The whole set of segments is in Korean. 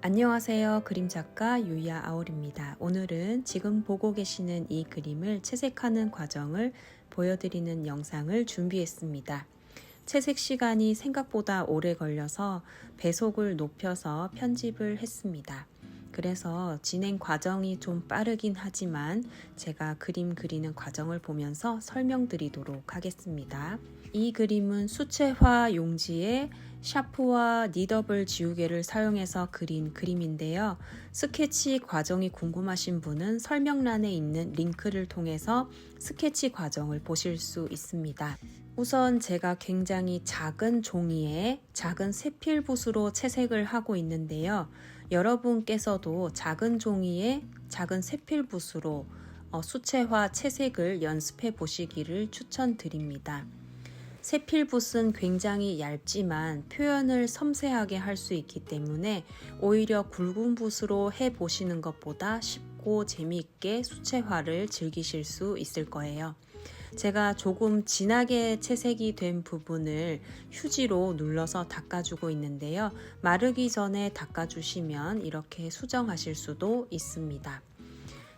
안녕하세요. 그림작가 유야 아울입니다. 오늘은 지금 보고 계시는 이 그림을 채색하는 과정을 보여드리는 영상을 준비했습니다. 채색 시간이 생각보다 오래 걸려서 배속을 높여서 편집을 했습니다. 그래서 진행 과정이 좀 빠르긴 하지만 제가 그림 그리는 과정을 보면서 설명드리도록 하겠습니다. 이 그림은 수채화 용지에 샤프와 니더블 지우개를 사용해서 그린 그림인데요. 스케치 과정이 궁금하신 분은 설명란에 있는 링크를 통해서 스케치 과정을 보실 수 있습니다. 우선 제가 굉장히 작은 종이에 작은 세필붓으로 채색을 하고 있는데요. 여러분께서도 작은 종이에 작은 세필붓으로 수채화 채색을 연습해 보시기를 추천드립니다. 세필붓은 굉장히 얇지만 표현을 섬세하게 할 수 있기 때문에 오히려 굵은 붓으로 해 보시는 것보다 쉽고 재미있게 수채화를 즐기실 수 있을 거예요. 제가 조금 진하게 채색이 된 부분을 휴지로 눌러서 닦아주고 있는데요. 마르기 전에 닦아주시면 이렇게 수정하실 수도 있습니다.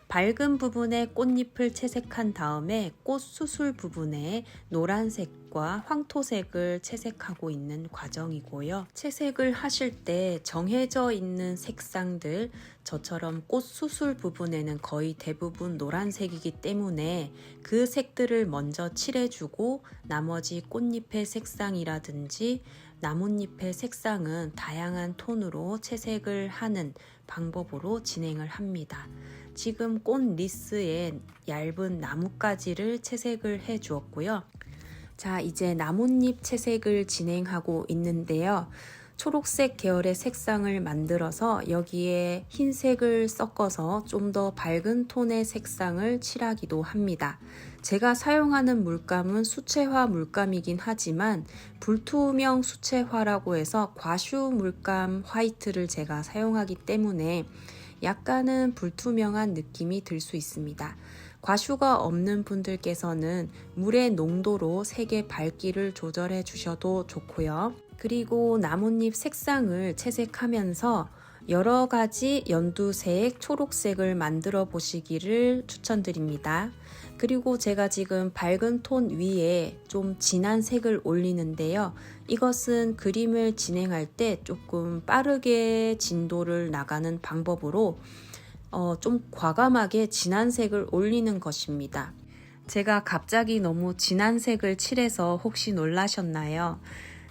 밝은 부분에 꽃잎을 채색한 다음에 꽃 수술 부분에 노란색과 황토색을 채색하고 있는 과정이고요. 채색을 하실 때 정해져 있는 색상들, 저처럼 꽃 수술 부분에는 거의 대부분 노란색이기 때문에 그 색들을 먼저 칠해주고 나머지 꽃잎의 색상이라든지 나뭇잎의 색상은 다양한 톤으로 채색을 하는 방법으로 진행을 합니다. 지금 꽃 리스에 얇은 나뭇가지를 채색을 해 주었고요. 자, 이제 나뭇잎 채색을 진행하고 있는데요. 초록색 계열의 색상을 만들어서 여기에 흰색을 섞어서 좀 더 밝은 톤의 색상을 칠하기도 합니다. 제가 사용하는 물감은 수채화 물감이긴 하지만 불투명 수채화라고 해서 과슈 물감 화이트를 제가 사용하기 때문에 약간은 불투명한 느낌이 들 수 있습니다. 과슈가 없는 분들께서는 물의 농도로 색의 밝기를 조절해 주셔도 좋고요. 그리고 나뭇잎 색상을 채색하면서 여러 가지 연두색, 초록색을 만들어 보시기를 추천드립니다. 그리고 제가 지금 밝은 톤 위에 좀 진한 색을 올리는데요. 이것은 그림을 진행할 때 조금 빠르게 진도를 나가는 방법으로 좀 과감하게 진한 색을 올리는 것입니다. 제가 갑자기 너무 진한 색을 칠해서 혹시 놀라셨나요?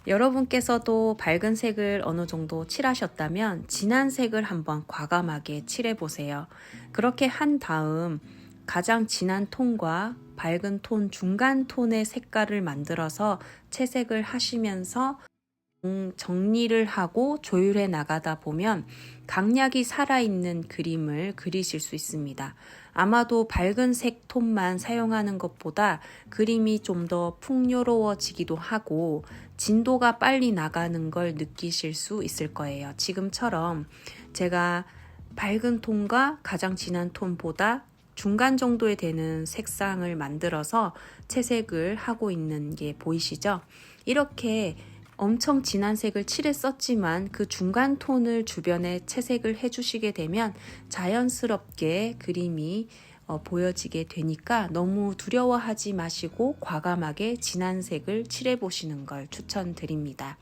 여러분께서도 밝은 색을 어느 정도 칠하셨다면 진한 색을 한번 과감하게 칠해보세요. 그렇게 한 다음 가장 진한 톤과 밝은 톤, 중간 톤의 색깔을 만들어서 채색을 하시면서 정리를 하고 조율해 나가다 보면 강약이 살아있는 그림을 그리실 수 있습니다. 아마도 밝은 색 톤만 사용하는 것보다 그림이 좀 더 풍요로워지기도 하고 진도가 빨리 나가는 걸 느끼실 수 있을 거예요. 지금처럼 제가 밝은 톤과 가장 진한 톤보다 중간 정도에 되는 색상을 만들어서 채색을 하고 있는 게 보이시죠? 이렇게 엄청 진한 색을 칠했었지만 그 중간 톤을 주변에 채색을 해주시게 되면 자연스럽게 그림이 보여지게 되니까 너무 두려워하지 마시고 과감하게 진한 색을 칠해 보시는 걸 추천드립니다.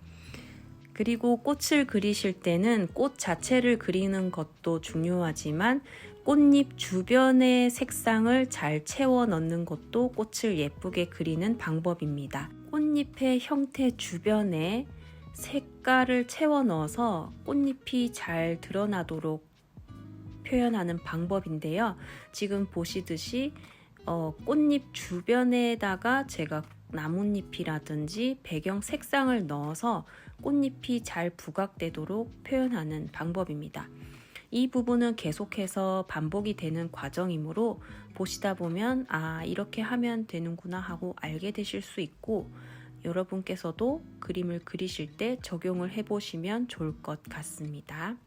그리고 꽃을 그리실 때는 꽃 자체를 그리는 것도 중요하지만 꽃잎 주변의 색상을 잘 채워 넣는 것도 꽃을 예쁘게 그리는 방법입니다. 꽃잎의 형태 주변에 색깔을 채워 넣어서 꽃잎이 잘 드러나도록 표현하는 방법인데요. 지금 보시듯이 꽃잎 주변에다가 제가 나뭇잎이라든지 배경 색상을 넣어서 꽃잎이 잘 부각되도록 표현하는 방법입니다. 이 부분은 계속해서 반복이 되는 과정이므로 보시다 보면 이렇게 하면 되는구나 하고 알게 되실 수 있고 여러분께서도 그림을 그리실 때 적용을 해보시면 좋을 것 같습니다.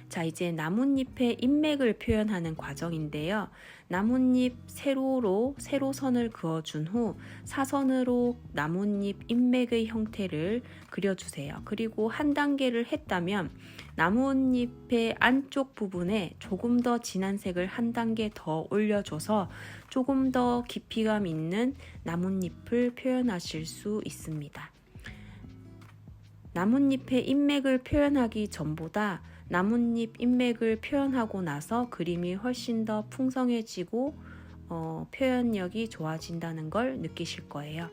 자, 이제 나뭇잎의 인맥을 표현하는 과정인데요. 나뭇잎 세로로 세로선을 그어준 후 사선으로 나뭇잎 인맥의 형태를 그려주세요. 그리고 한 단계를 했다면 나뭇잎의 안쪽 부분에 조금 더 진한 색을 한 단계 더 올려줘서 조금 더 깊이감 있는 나뭇잎을 표현하실 수 있습니다. 나뭇잎의 인맥을 표현하기 전보다 나뭇잎 인맥을 표현하고 나서 그림이 훨씬 더 풍성해지고 표현력이 좋아진다는 걸 느끼실 거예요.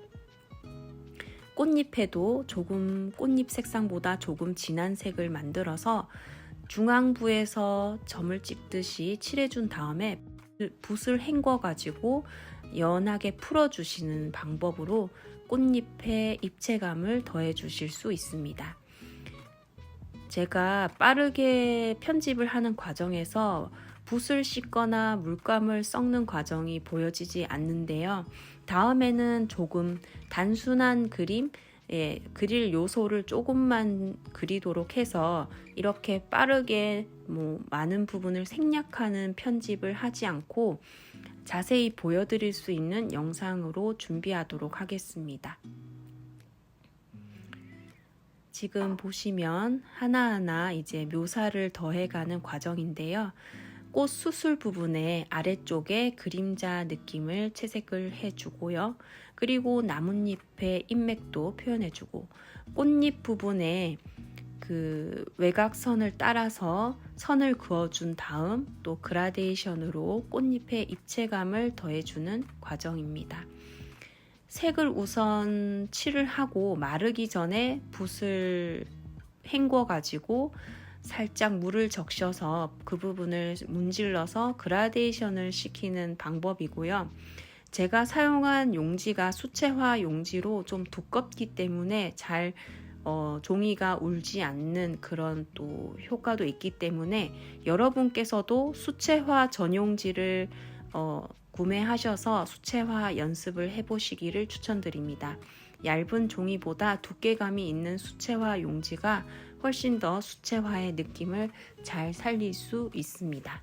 꽃잎에도 조금 꽃잎 색상보다 조금 진한 색을 만들어서 중앙부에서 점을 찍듯이 칠해준 다음에 붓을 헹궈 가지고 연하게 풀어주시는 방법으로 꽃잎의 입체감을 더해 주실 수 있습니다. 제가 빠르게 편집을 하는 과정에서 붓을 씻거나 물감을 섞는 과정이 보여지지 않는데요. 다음에는 조금 단순한 그림, 그릴 요소를 조금만 그리도록 해서 이렇게 빠르게 많은 부분을 생략하는 편집을 하지 않고 자세히 보여드릴 수 있는 영상으로 준비하도록 하겠습니다. 지금 보시면 하나하나 이제 묘사를 더해가는 과정인데요. 꽃 수술 부분에 아래쪽에 그림자 느낌을 채색을 해주고요. 그리고 나뭇잎의 인맥도 표현해주고 꽃잎 부분에 그 외곽선을 따라서 선을 그어준 다음 또 그라데이션으로 꽃잎의 입체감을 더해주는 과정입니다. 색을 우선 칠을 하고 마르기 전에 붓을 헹궈 가지고 살짝 물을 적셔서 그 부분을 문질러서 그라데이션을 시키는 방법이고요. 제가 사용한 용지가 수채화 용지로 좀 두껍기 때문에 잘 종이가 울지 않는 그런 또 효과도 있기 때문에 여러분께서도 수채화 전용지를 구매하셔서 수채화 연습을 해보시기를 추천드립니다. 얇은 종이보다 두께감이 있는 수채화 용지가 훨씬 더 수채화의 느낌을 잘 살릴 수 있습니다.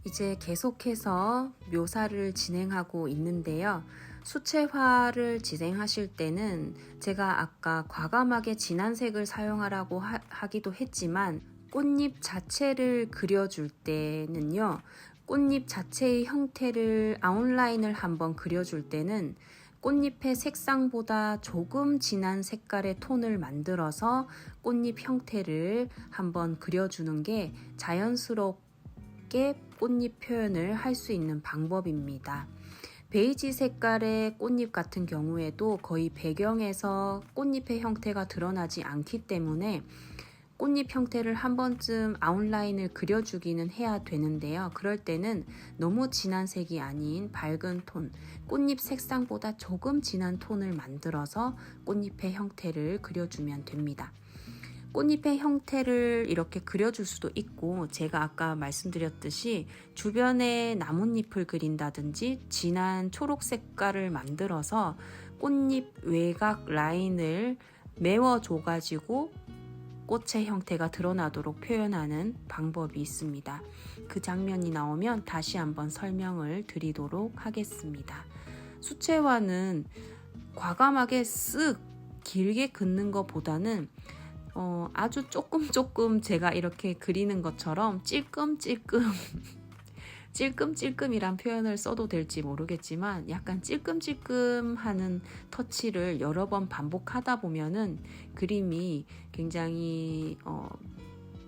이제 계속해서 묘사를 진행하고 있는데요. 수채화를 진행하실 때는 제가 아까 과감하게 진한 색을 사용하라고 하기도 했지만 꽃잎 자체를 그려줄 때는요. 꽃잎 자체의 형태를 아웃라인을 한번 그려줄 때는 꽃잎의 색상보다 조금 진한 색깔의 톤을 만들어서 꽃잎 형태를 한번 그려주는 게 자연스럽게 꽃잎 표현을 할 수 있는 방법입니다. 베이지 색깔의 꽃잎 같은 경우에도 거의 배경에서 꽃잎의 형태가 드러나지 않기 때문에 꽃잎 형태를 한 번쯤 아웃라인을 그려주기는 해야 되는데요. 그럴 때는 너무 진한 색이 아닌 밝은 톤, 꽃잎 색상보다 조금 진한 톤을 만들어서 꽃잎의 형태를 그려주면 됩니다. 꽃잎의 형태를 이렇게 그려줄 수도 있고 제가 아까 말씀드렸듯이 주변에 나뭇잎을 그린다든지 진한 초록 색깔을 만들어서 꽃잎 외곽 라인을 메워줘가지고 꽃의 형태가 드러나도록 표현하는 방법이 있습니다. 그 장면이 나오면 다시 한번 설명을 드리도록 하겠습니다. 수채화는 과감하게 쓱 길게 긋는 것보다는 아주 조금 제가 이렇게 그리는 것처럼 찔끔찔끔이란 표현을 써도 될지 모르겠지만 약간 찔끔찔끔하는 터치를 여러 번 반복하다 보면은 그림이 굉장히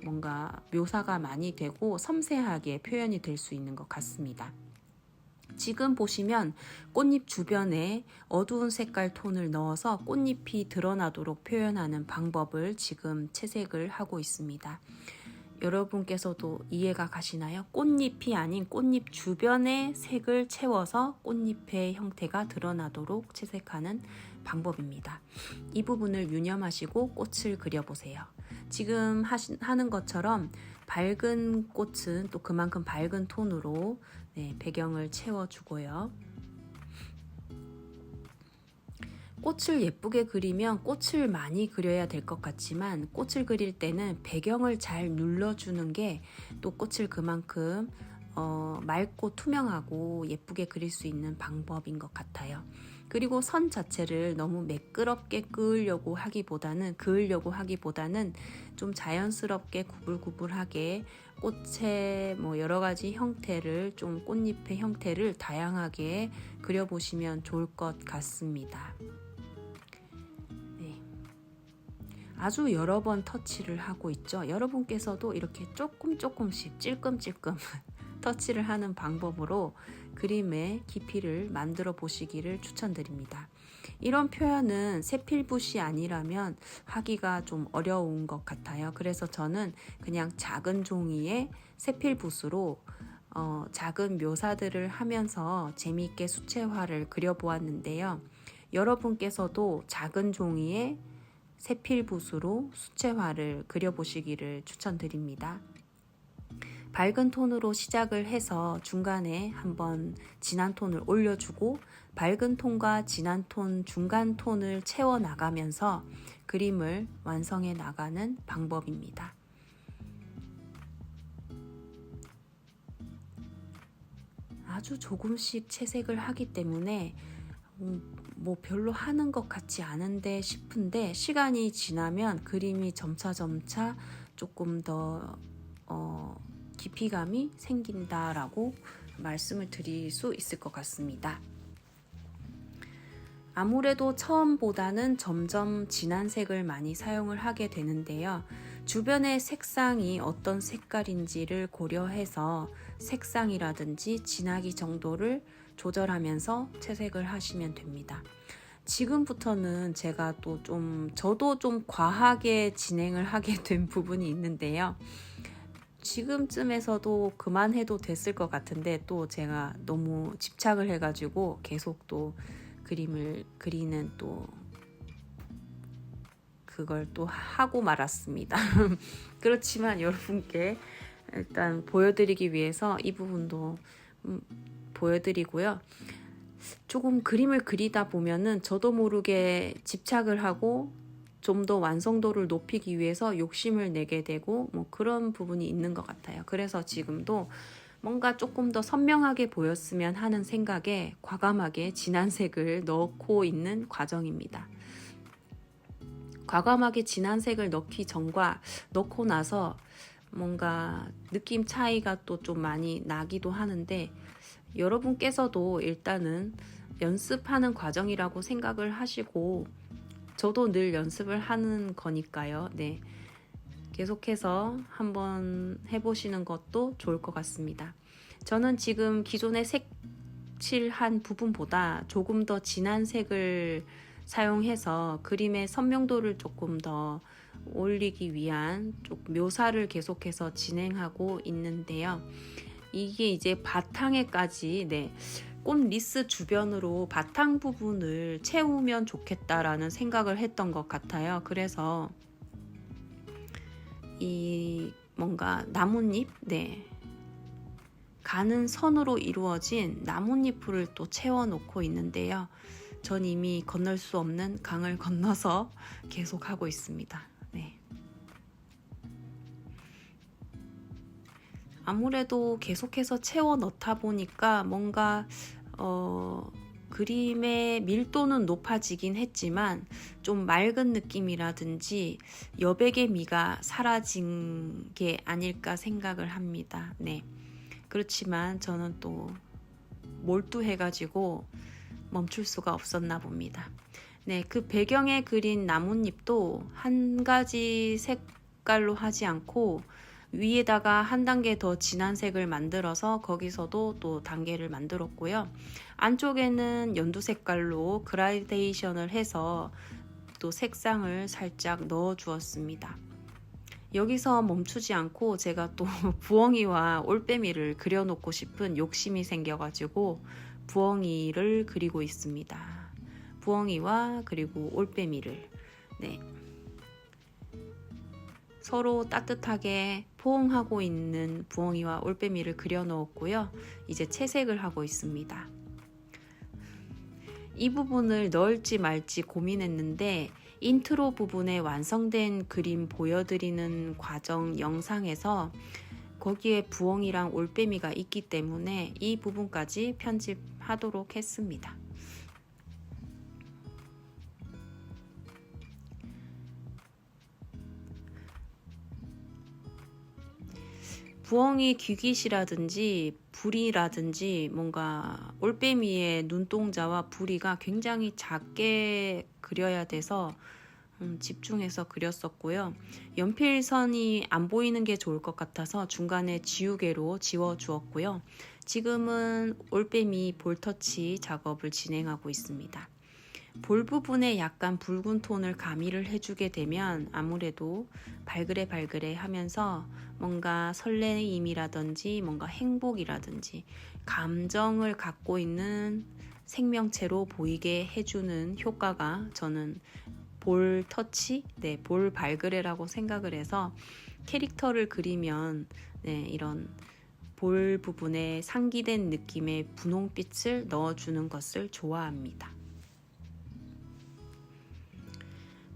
뭔가 묘사가 많이 되고 섬세하게 표현이 될 수 있는 것 같습니다. 지금 보시면 꽃잎 주변에 어두운 색깔 톤을 넣어서 꽃잎이 드러나도록 표현하는 방법을 지금 채색을 하고 있습니다. 여러분께서도 이해가 가시나요? 꽃잎이 아닌 꽃잎 주변에 색을 채워서 꽃잎의 형태가 드러나도록 채색하는 방법입니다. 이 부분을 유념하시고 꽃을 그려보세요. 지금 하는 것처럼 밝은 꽃은 또 그만큼 밝은 톤으로 배경을 채워주고요. 꽃을 예쁘게 그리면 꽃을 많이 그려야 될 것 같지만 꽃을 그릴 때는 배경을 잘 눌러주는 게 또 꽃을 그만큼 맑고 투명하고 예쁘게 그릴 수 있는 방법인 것 같아요. 그리고 선 자체를 너무 매끄럽게 그으려고 하기보다는 좀 자연스럽게 구불구불하게 꽃의 여러 가지 형태를, 좀 꽃잎의 형태를 다양하게 그려보시면 좋을 것 같습니다. 네. 아주 여러 번 터치를 하고 있죠. 여러분께서도 이렇게 조금씩 찔끔찔끔 터치를 하는 방법으로 그림의 깊이를 만들어 보시기를 추천드립니다. 이런 표현은 세필붓이 아니라면 하기가 좀 어려운 것 같아요. 그래서 저는 그냥 작은 종이에 세필붓으로 작은 묘사들을 하면서 재미있게 수채화를 그려보았는데요. 여러분께서도 작은 종이에 세필붓으로 수채화를 그려보시기를 추천드립니다. 밝은 톤으로 시작을 해서 중간에 한번 진한 톤을 올려주고 밝은 톤과 진한 톤, 중간 톤을 채워 나가면서 그림을 완성해 나가는 방법입니다. 아주 조금씩 채색을 하기 때문에 별로 하는 것 같지 않은데 싶은데 시간이 지나면 그림이 점차 조금 더 깊이감이 생긴다라고 말씀을 드릴 수 있을 것 같습니다. 아무래도 처음보다는 점점 진한 색을 많이 사용을 하게 되는데요. 주변의 색상이 어떤 색깔인지를 고려해서 색상이라든지 진하기 정도를 조절하면서 채색을 하시면 됩니다. 지금부터는 제가 저도 좀 과하게 진행을 하게 된 부분이 있는데요. 지금쯤에서도 그만해도 됐을 것 같은데 또 제가 너무 집착을 해가지고 계속 또 그림을 그리는 그걸 또 하고 말았습니다. 그렇지만 여러분께 일단 보여드리기 위해서 이 부분도 보여드리고요. 조금 그림을 그리다 보면은 저도 모르게 집착을 하고 좀 더 완성도를 높이기 위해서 욕심을 내게 되고 그런 부분이 있는 것 같아요. 그래서 지금도 뭔가 조금 더 선명하게 보였으면 하는 생각에 과감하게 진한 색을 넣고 있는 과정입니다. 과감하게 진한 색을 넣기 전과 넣고 나서 뭔가 느낌 차이가 또 좀 많이 나기도 하는데 여러분께서도 일단은 연습하는 과정이라고 생각을 하시고 저도 늘 연습을 하는 거니까요. 네. 계속해서 한번 해보시는 것도 좋을 것 같습니다. 저는 지금 기존의 색칠한 부분보다 조금 더 진한 색을 사용해서 그림의 선명도를 조금 더 올리기 위한 묘사를 계속해서 진행하고 있는데요. 이게 이제 바탕에까지 꽃 리스 주변으로 바탕 부분을 채우면 좋겠다라는 생각을 했던 것 같아요. 그래서 이 뭔가 나뭇잎, 가는 선으로 이루어진 나뭇잎을 또 채워 놓고 있는데요. 전 이미 건널 수 없는 강을 건너서 계속 하고 있습니다. 네. 아무래도 계속해서 채워 넣다 보니까 뭔가 그림의 밀도는 높아지긴 했지만 좀 맑은 느낌이라든지 여백의 미가 사라진 게 아닐까 생각을 합니다. 네. 그렇지만 저는 또 몰두해가지고 멈출 수가 없었나 봅니다. 네, 그 배경에 그린 나뭇잎도 한 가지 색깔로 하지 않고 위에다가 한 단계 더 진한 색을 만들어서 거기서도 또 단계를 만들었고요. 안쪽에는 연두 색깔로 그라데이션을 해서 또 색상을 살짝 넣어 주었습니다. 여기서 멈추지 않고 제가 또 부엉이와 올빼미를 그려놓고 싶은 욕심이 생겨가지고 부엉이를 그리고 있습니다. 부엉이와 그리고 올빼미를 서로 따뜻하게 포옹하고 있는 부엉이와 올빼미를 그려 넣었고요. 이제 채색을 하고 있습니다. 이 부분을 넣을지 말지 고민했는데 인트로 부분에 완성된 그림 보여드리는 과정 영상에서 거기에 부엉이랑 올빼미가 있기 때문에 이 부분까지 편집하도록 했습니다. 부엉이 귀깃이라든지 부리라든지 뭔가 올빼미의 눈동자와 부리가 굉장히 작게 그려야 돼서 집중해서 그렸었고요. 연필선이 안 보이는 게 좋을 것 같아서 중간에 지우개로 지워주었고요. 지금은 올빼미 볼터치 작업을 진행하고 있습니다. 볼 부분에 약간 붉은 톤을 가미를 해주게 되면 아무래도 발그레 하면서 뭔가 설레임이라든지 뭔가 행복이라든지 감정을 갖고 있는 생명체로 보이게 해주는 효과가 저는 볼 터치, 볼 발그레라고 생각을 해서 캐릭터를 그리면 이런 볼 부분에 상기된 느낌의 분홍빛을 넣어주는 것을 좋아합니다.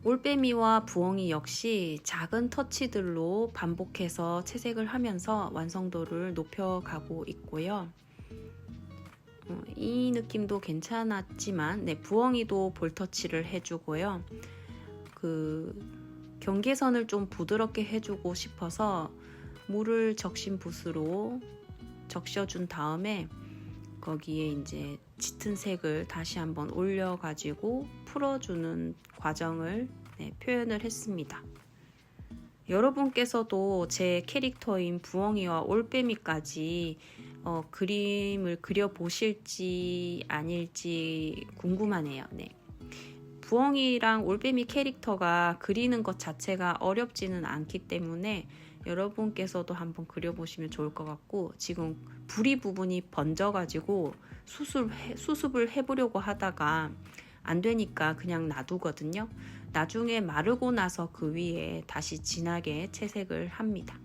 올빼미와 부엉이 역시 작은 터치들로 반복해서 채색을 하면서 완성도를 높여가고 있고요. 이 느낌도 괜찮았지만 부엉이도 볼터치를 해주고요. 그 경계선을 좀 부드럽게 해주고 싶어서 물을 적신 붓으로 적셔준 다음에 거기에 이제 짙은 색을 다시 한번 올려가지고 풀어주는 과정을 표현을 했습니다. 여러분께서도 제 캐릭터인 부엉이와 올빼미까지 그림을 그려보실지 아닐지 궁금하네요. 부엉이랑 올빼미 캐릭터가 그리는 것 자체가 어렵지는 않기 때문에 여러분께서도 한번 그려보시면 좋을 것 같고, 지금 부리 부분이 번져가지고 수습을 해보려고 하다가 안 되니까 그냥 놔두거든요. 나중에 마르고 나서 그 위에 다시 진하게 채색을 합니다.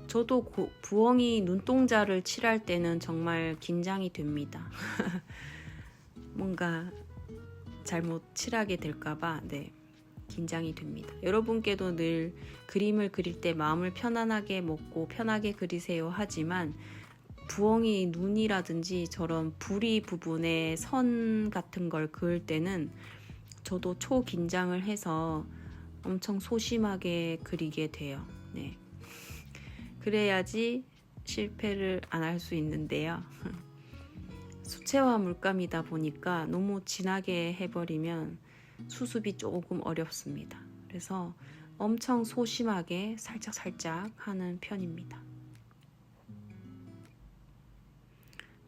저도 부엉이 눈동자를 칠할 때는 정말 긴장이 됩니다. 뭔가 잘못 칠하게 될까봐 긴장이 됩니다. 여러분께도 늘 그림을 그릴 때 마음을 편안하게 먹고 편하게 그리세요 하지만 부엉이 눈이라든지 저런 부리 부분에 선 같은 걸 그을 때는 저도 초긴장을 해서 엄청 소심하게 그리게 돼요. 그래야지 실패를 안 할 수 있는데요. 수채화 물감이다 보니까 너무 진하게 해버리면 수습이 조금 어렵습니다. 그래서 엄청 소심하게 살짝 하는 편입니다.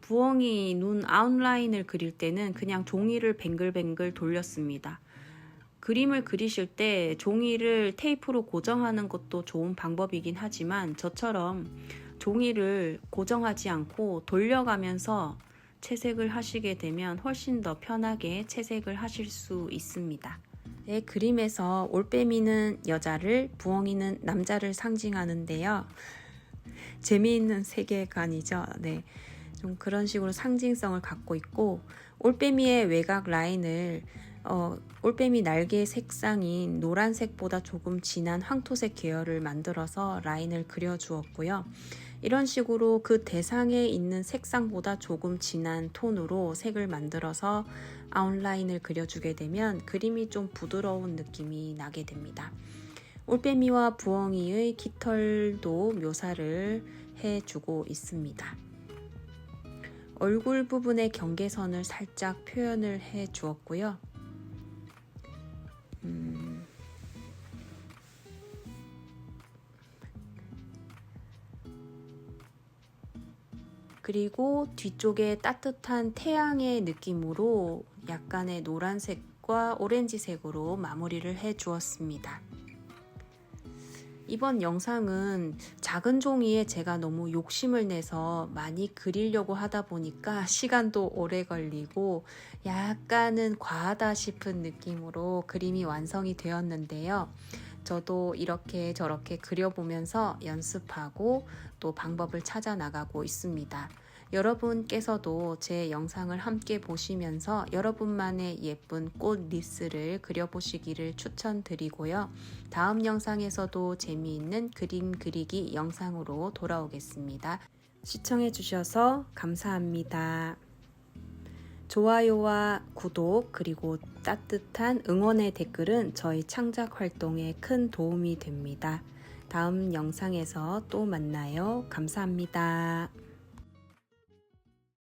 부엉이 눈 아웃라인을 그릴 때는 그냥 종이를 뱅글뱅글 돌렸습니다. 그림을 그리실 때 종이를 테이프로 고정하는 것도 좋은 방법이긴 하지만 저처럼 종이를 고정하지 않고 돌려가면서 채색을 하시게 되면 훨씬 더 편하게 채색을 하실 수 있습니다. 그림에서 올빼미는 여자를, 부엉이는 남자를 상징하는데요. 재미있는 세계관이죠. 좀 그런 식으로 상징성을 갖고 있고, 올빼미의 외곽 라인을 올빼미 날개 색상인 노란색보다 조금 진한 황토색 계열을 만들어서 라인을 그려주었고요. 이런 식으로 그 대상에 있는 색상보다 조금 진한 톤으로 색을 만들어서 아웃라인을 그려주게 되면 그림이 좀 부드러운 느낌이 나게 됩니다. 올빼미와 부엉이의 깃털도 묘사를 해주고 있습니다. 얼굴 부분의 경계선을 살짝 표현을 해 주었고요. 그리고 뒤쪽에 따뜻한 태양의 느낌으로 약간의 노란색 핑크색과 오렌지색으로 마무리를 해 주었습니다. 이번 영상은 작은 종이에 제가 너무 욕심을 내서 많이 그리려고 하다 보니까 시간도 오래 걸리고 약간은 과하다 싶은 느낌으로 그림이 완성이 되었는데요. 저도 이렇게 저렇게 그려보면서 연습하고 또 방법을 찾아 나가고 있습니다. 여러분께서도 제 영상을 함께 보시면서 여러분만의 예쁜 꽃 리스를 그려보시기를 추천드리고요. 다음 영상에서도 재미있는 그림 그리기 영상으로 돌아오겠습니다. 시청해주셔서 감사합니다. 좋아요와 구독 그리고 따뜻한 응원의 댓글은 저희 창작 활동에 큰 도움이 됩니다. 다음 영상에서 또 만나요. 감사합니다.